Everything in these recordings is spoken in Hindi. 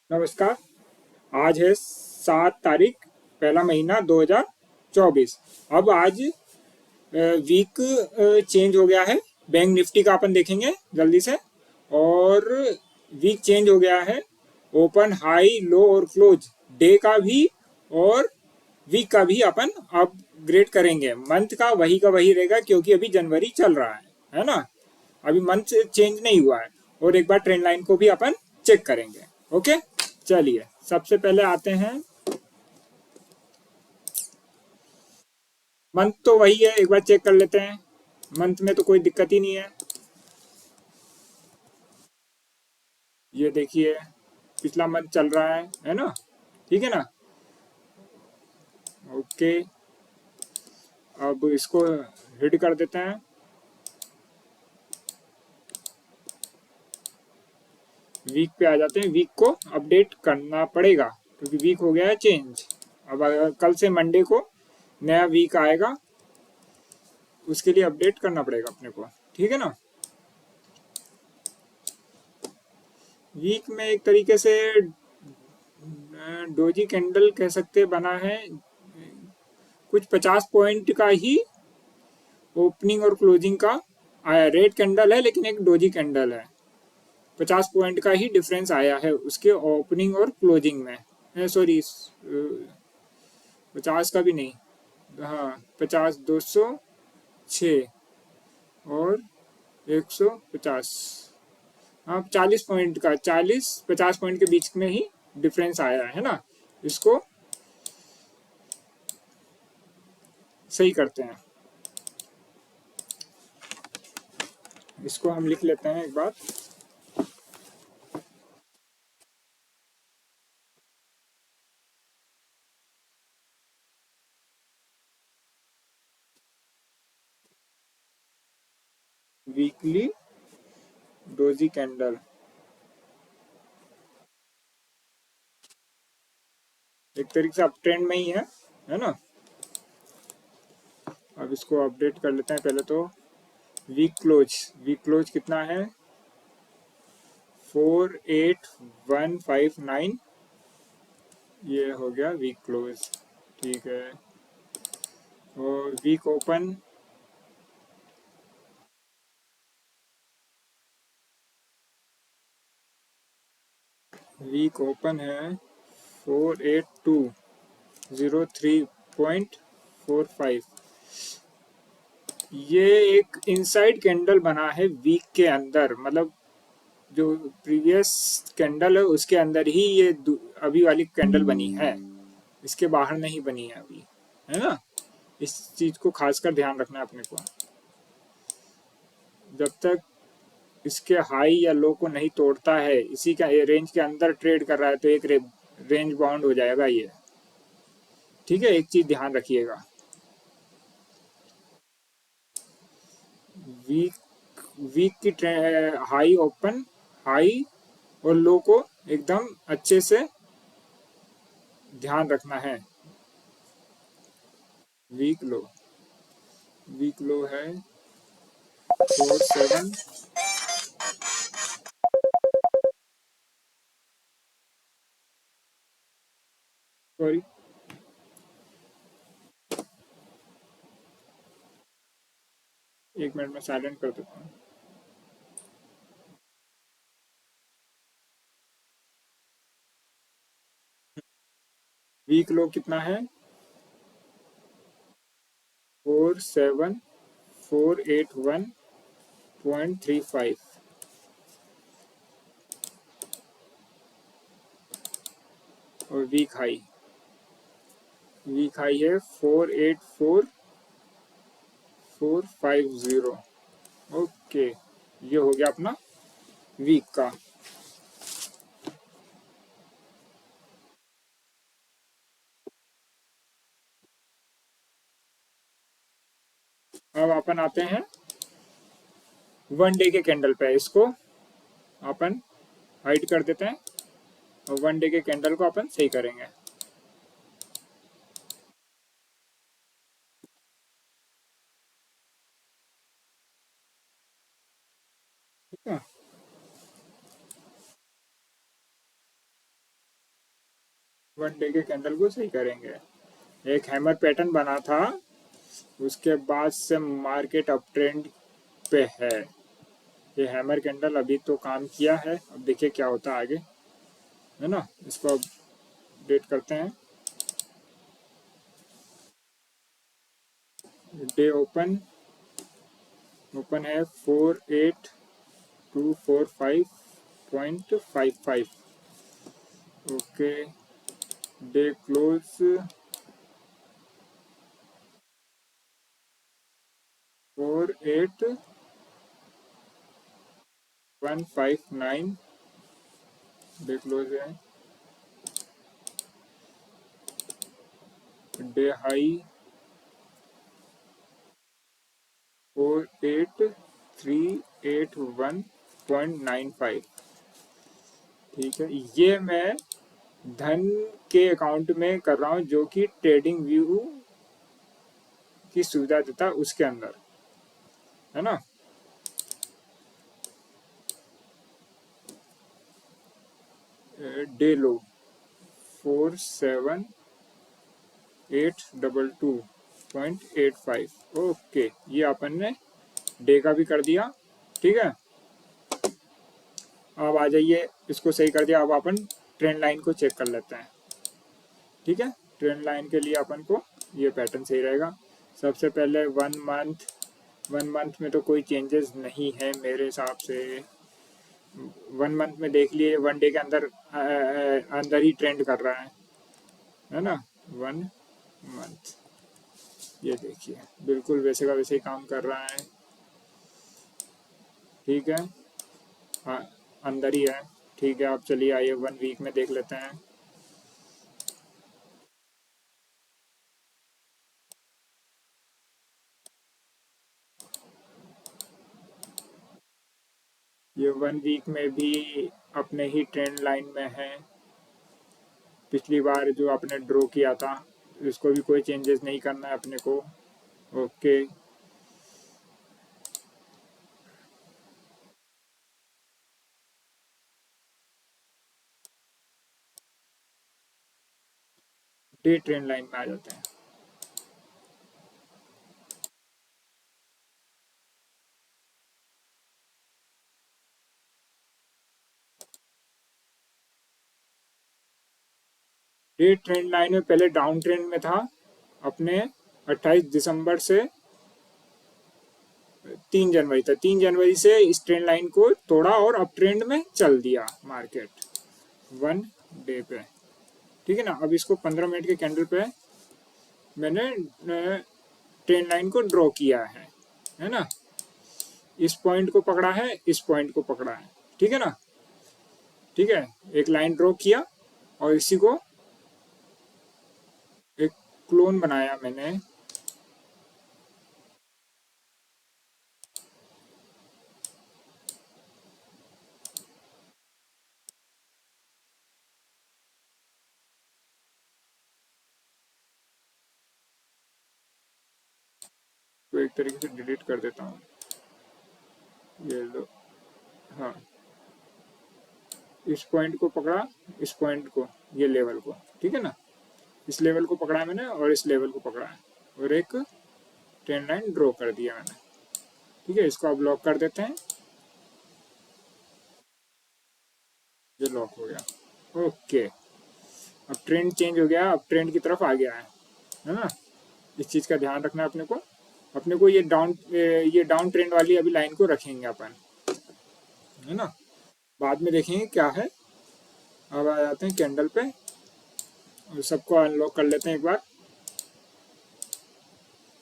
नमस्कार। आज है 7 तारीख, पहला महीना 2024। अब आज वीक चेंज हो गया है। बैंक निफ्टी का अपन देखेंगे जल्दी से। और वीक चेंज हो गया है। ओपन, हाई, लो और क्लोज डे का भी और वीक का भी अपन अपग्रेड करेंगे। मंथ का वही रहेगा क्योंकि अभी जनवरी चल रहा है ना। अभी मंथ चेंज नहीं हुआ है। और एक बार ट्रेंड लाइन को भी अपन चेक करेंगे। ओके, चलिए सबसे पहले आते हैं। मंथ तो वही है, एक बार चेक कर लेते हैं। मंथ में तो कोई दिक्कत ही नहीं है। ये देखिए, पिछला मंथ चल रहा है ना। ठीक है ना। ओके, अब इसको हिट कर देते हैं। वीक पे आ जाते हैं। वीक को अपडेट करना पड़ेगा क्योंकि वीक हो गया है चेंज। अब अगर कल से मंडे को नया वीक आएगा, उसके लिए अपडेट करना पड़ेगा अपने को। ठीक है ना। वीक में एक तरीके से डोजी कैंडल कह सकते बना है। कुछ 50 पॉइंट का ही ओपनिंग और क्लोजिंग का आया। रेड कैंडल है लेकिन एक डोजी कैंडल है। 50 पॉइंट का ही डिफरेंस आया है उसके ओपनिंग और क्लोजिंग में। सॉरी, 50 का भी नहीं। हाँ, 50, 206 और 150। हाँ, 40 पॉइंट का, 40-50 पॉइंट के बीच में ही डिफरेंस आया है ना। इसको सही करते हैं। इसको हम लिख लेते हैं एक बार। वीकली डोजी कैंडल एक तरीके से अप ट्रेंड में ही है ना। अब इसको अपडेट कर लेते हैं पहले तो। वीक क्लोज कितना है? 48159। ये हो गया वीक क्लोज। ठीक है। और वीक ओपन है 48203.45। ये एक इनसाइड कैंडल बना है वीक के अंदर, मतलब जो प्रीवियस कैंडल है उसके अंदर ही ये अभी वाली कैंडल बनी है। इसके बाहर नहीं बनी है अभी, है ना। इस चीज को खासकर ध्यान रखना है अपने को। जब तक इसके हाई या लो को नहीं तोड़ता है, इसी का रेंज के अंदर ट्रेड कर रहा है, तो एक रेंज बाउंड हो जाएगा ये। ठीक है, एक चीज ध्यान रखिएगा। वीक वीक की हाई ओपन, हाई और लो को एकदम अच्छे से ध्यान रखना है। वीक लो वीक लो है 47। सॉरी, एक मिनट में साइलेंट कर देता हूँ। वीक लो कितना है? 47481.35। और वीक हाई है 484,450। ओके, ये हो गया अपना वीक का। अब अपन आते हैं 1 डे के कैंडल पे। इसको अपन हाइड कर देते हैं और 1 डे के कैंडल को अपन सही करेंगे। ठीक है। वन डे के कैंडल को सही करेंगे। एक हैमर पैटर्न बना था, उसके बाद से मार्केट अप ट्रेंड पे है। ये हैमर कैंडल अभी तो काम किया है, अब देखिए क्या होता है आगे, है ना। इसको अपडेट करते हैं। डे ओपन ओपन है 48245.55। Okay, day close 48159, day close है। Day high 48381.95। ठीक है, ये मैं धन के अकाउंट में कर रहा हूँ, जो कि ट्रेडिंग व्यू की सुविधा देता है उसके अंदर, है ना। डे लो 47822.85। ओके, ये अपन ने डे का भी कर दिया। ठीक है, अब आ जाइए, इसको सही कर दिया। अब अपन ट्रेंड लाइन को चेक कर लेते हैं। ठीक है, ट्रेंड लाइन के लिए अपन को ये पैटर्न सही रहेगा। सबसे पहले 1 मंथ में तो कोई चेंजेस नहीं है मेरे हिसाब से। 1 मंथ में देख लिए, वन डे के अंदर अंदर ही ट्रेंड कर रहा है ना। 1 मंथ, ये देखिए बिल्कुल वैसे का वैसे ही काम कर रहा है। ठीक है, हाँ, अंदर ही है। ठीक है, आप चलिए आइए 1 वीक में देख लेते हैं। ये 1 वीक में भी अपने ही ट्रेंड लाइन में है। पिछली बार जो आपने ड्रॉ किया था, इसको भी कोई चेंजेस नहीं करना है अपने को। ओके, डे ट्रेंड लाइन में आ जाते हैं। डे ट्रेंड लाइन में पहले डाउन ट्रेंड में था अपने 28 दिसंबर से 3 जनवरी तक। 3 जनवरी से इस ट्रेंड लाइन को तोड़ा और अप ट्रेंड में चल दिया मार्केट 1 डे पे। ठीक है ना, अब इसको 15 मिनट के कैंडल पे मैंने ट्रेंड लाइन को ड्रॉ किया है ना। इस पॉइंट को पकड़ा है, इस पॉइंट को पकड़ा है। ठीक है ना। ठीक है, एक लाइन ड्रॉ किया और इसी को एक क्लोन बनाया मैंने। तो एक तरीके से डिलीट कर देता हूँ, ये लो। हाँ, इस पॉइंट को पकड़ा, इस पॉइंट को, ये लेवल को। ठीक है ना, इस लेवल को पकड़ा है मैंने और इस लेवल को पकड़ा है, और एक ट्रेंड लाइन ड्रॉ कर दिया मैंने। ठीक है, इसको अब लॉक कर देते हैं। ये लॉक हो गया। ओके, अब ट्रेंड चेंज हो गया, अब ट्रेंड की तरफ आ गया है ना। इस चीज़ का ध्यान रखना है अपने को ये डाउन ट्रेंड वाली अभी लाइन को रखेंगे अपन, है ना। बाद में देखेंगे क्या है। अब आ जाते हैं कैंडल पे और सबको अनलॉक कर लेते हैं एक बार।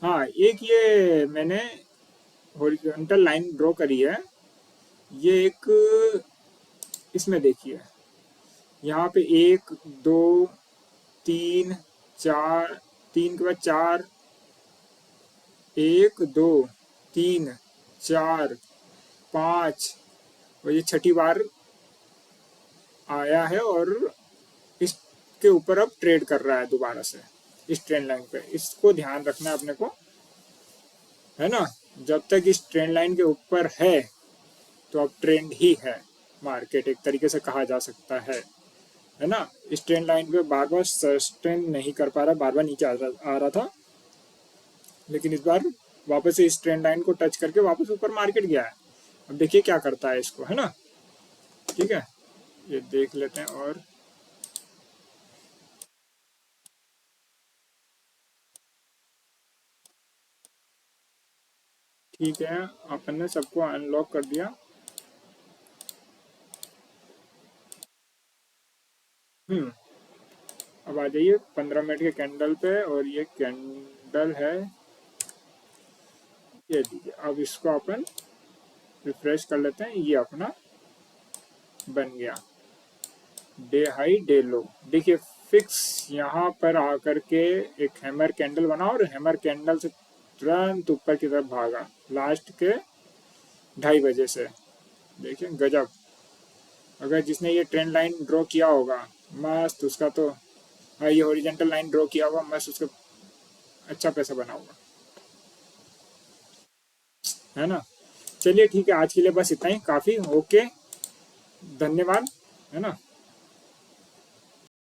हाँ, एक ये मैंने हॉरिजॉन्टल लाइन ड्रॉ करी है। ये एक, इसमें देखिए, यहाँ पे 1 2 3 4, 3 के बाद 4, 1 2 3 4 5, और ये छठी बार आया है और इसके ऊपर अब ट्रेड कर रहा है दोबारा से इस ट्रेंड लाइन पे। इसको ध्यान रखना है अपने को, है ना। जब तक इस ट्रेंड लाइन के ऊपर है तो अब ट्रेंड ही है मार्केट, एक तरीके से कहा जा सकता है है ना, इस ट्रेंड लाइन पे बार बार सस्टेन नहीं कर पा रहा, बार बार नीचे आ रहा था, लेकिन इस बार वापस से इस ट्रेंड लाइन को टच करके वापस ऊपर मार्केट गया है। अब देखिए क्या करता है इसको, है ना। ठीक है, ये देख लेते हैं। और ठीक है, अपन ने सबको अनलॉक कर दिया। अब आ जाइए 15 मिनट के कैंडल पे, और ये कैंडल है, ये दीजिए। अब इसको अपन रिफ्रेश कर लेते हैं, ये अपना बन गया डे हाई डे लो। देखिए फिक्स यहाँ पर आकर के एक हैमर कैंडल बना, और हैमर कैंडल से तुरंत ऊपर की तरफ भागा लास्ट के 2:30 बजे से। देखिए गजब। अगर जिसने ये ट्रेंड लाइन ड्रॉ किया होगा, मस्त उसका तो, हाँ, ये हॉरिजेंटल लाइन ड्रॉ किया होगा, मस्त उसका अच्छा पैसा बना होगा, है ना। चलिए ठीक है, आज के लिए बस इतना ही काफ़ी। ओके, धन्यवाद, है ना।